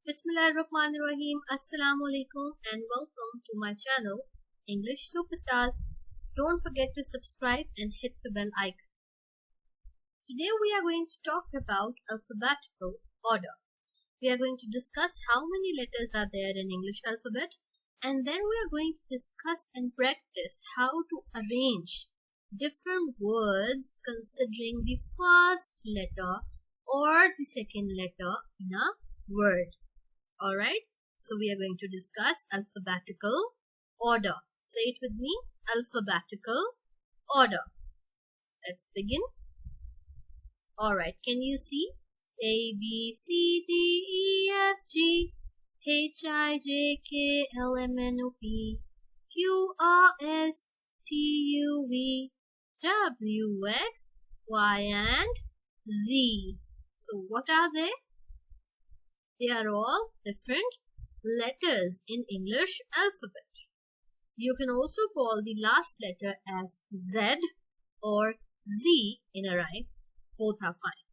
Bismillahirrahmanirrahim. Assalamu alaikum and welcome to my channel English Superstars. Don't forget to subscribe and hit the bell icon. Today we are going to talk about alphabetical order. We are going to discuss how many letters are there in English alphabet, and then we are going to discuss and practice how to arrange different words considering the first letter or the second letter in a word. Alright, so we are going to discuss alphabetical order. Say it with me, alphabetical order. Let's begin. Alright, can you see? A, B, C, D, E, F, G, H, I, J, K, L, M, N, O, P, Q, R, S, T, U, V, W, X, Y, and Z. So what are they? They are all different letters in English alphabet. You can also call the last letter as Z or Z in a rhyme. Both are fine.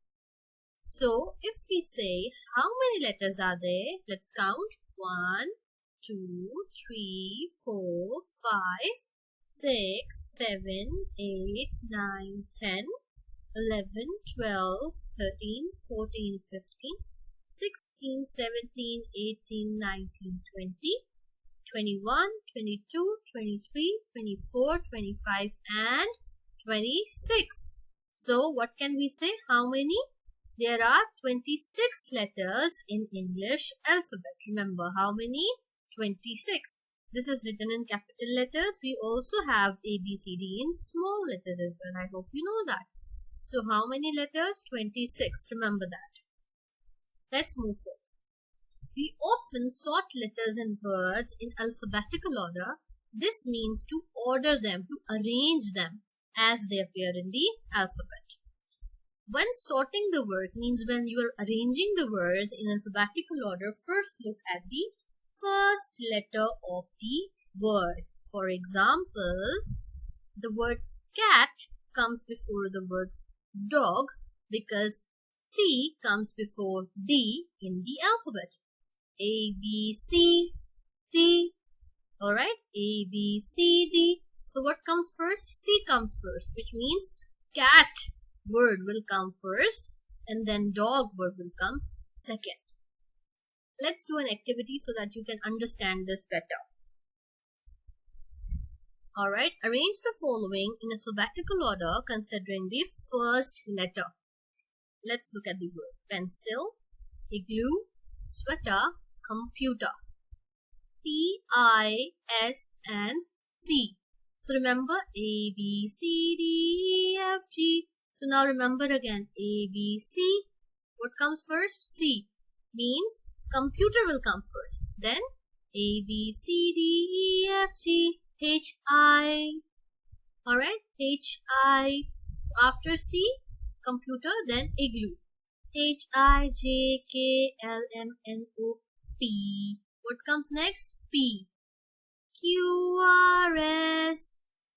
So if we say how many letters are there, let's count. 1, 2, 3, 4, 5, 6, 7, 8, 9, 10, 11, 12, 13, 14, 15, 16, 17, 18, 19, 20, 21, 22, 23, 24, 25 and 26. So what can we say? How many? There are 26 letters in English alphabet. Remember how many? 26. This is written in capital letters. We also have A, B, C, D in small letters as well. I hope you know that. So how many letters? 26. Remember that. Let's move forward. We often sort letters and words in alphabetical order. This means to order them, to arrange them as they appear in the alphabet. When sorting the words means when you are arranging the words in alphabetical order, first look at the first letter of the word. For example, the word cat comes before the word dog because C comes before D in the alphabet. A, B, C, D. Alright, A, B, C, D. So what comes first? C comes first, which means cat word will come first and then dog word will come second. Let's do an activity so that you can understand this better. Alright, arrange the following in alphabetical order considering the first letter. Let's look at the word pencil, igloo, sweater, computer. P, I, S and C. So remember A, B, C, D, E, F, G. So now remember again A, B, C. What comes first? C. Means computer will come first. Then A, B, C, D, E, F, G, H, I. Alright, H, I. So after C, computer, then igloo. H, I, J, K, L, M, N, O, P. What comes next? P. Q, R, S.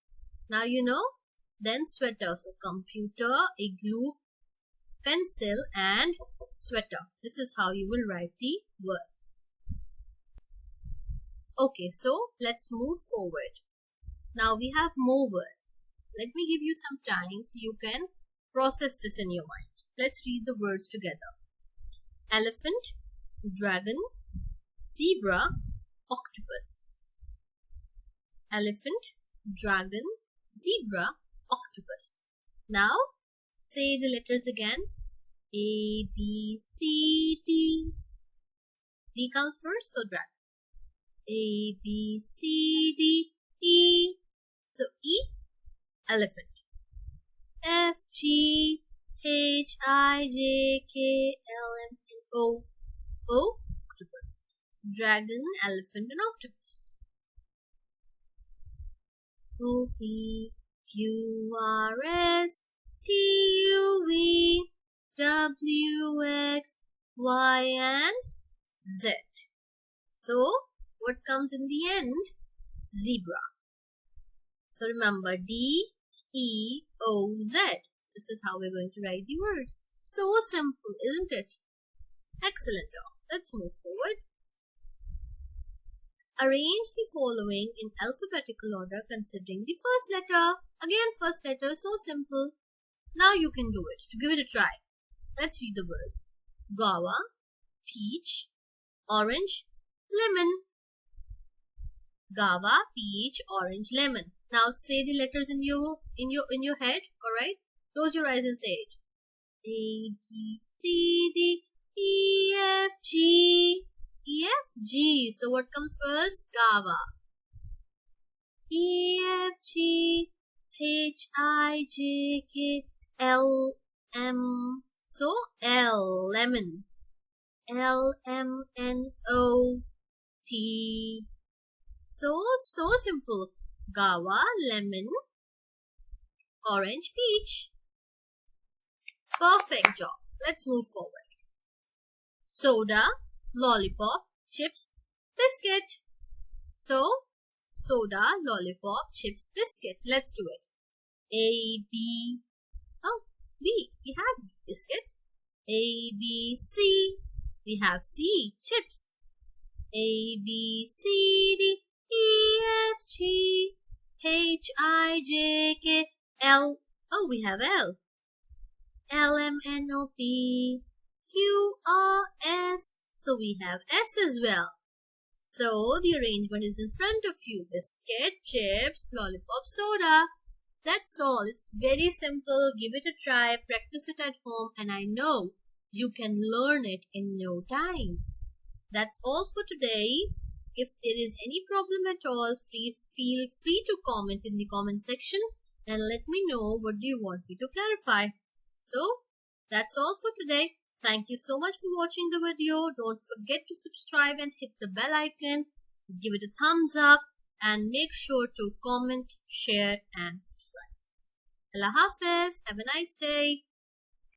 Now you know. Then sweater. So computer, igloo, pencil and sweater. This is how you will write the words. Okay, so let's move forward. Now we have more words. Let me give you some time so you can process this in your mind. Let's read the words together. Elephant, dragon, zebra, octopus. Elephant, dragon, zebra, octopus. Now say the letters again. A, B, C, D. D comes first, so dragon. A, B, C, D, E. So E, elephant. F, G, H, I, J, K, L, M, N, O. O, octopus. So dragon, elephant and octopus. O, P, Q, R, S, T, U, V, W, X, Y and Z. So what comes in the end? Zebra. So remember D, E, O, Z. This is how we're going to write the words. So simple, isn't it? Excellent, y'all. Let's move forward. Good. Arrange the following in alphabetical order considering the first letter. Again, first letter, so simple. Now you can do it. To give it a try, let's read the words. Guava, peach, orange, lemon. Guava, peach, orange, lemon. Now say the letters in your head. All right. Close your eyes and say it. A, B, C, D, E, F, G. E, F, G. So what comes first? Guava. E, F, G, H, I, J, K, L, M. So L, lemon. L, M, N, O, P. So simple. Guava, lemon, orange, peach. Perfect job. Let's move forward. Soda, lollipop, chips, biscuit. So, soda, lollipop, chips, biscuit. Let's do it. A, B. Oh, B. We have biscuit. A, B, C. We have C, chips. A, B, C, D, E, F, G, H, I, J, K, L. Oh, we have L. L, M, N, O, P, Q, R, S. So we have S as well. So the arrangement is in front of you. Biscuit, chips, lollipop, soda. That's all. It's very simple. Give it a try. Practice it at home. And I know you can learn it in no time. That's all for today. If there is any problem at all, feel free to comment in the comment section and let me know what do you want me to clarify. So, that's all for today. Thank you so much for watching the video. Don't forget to subscribe and hit the bell icon. Give it a thumbs up and make sure to comment, share and subscribe. Allah Hafiz. Have a nice day.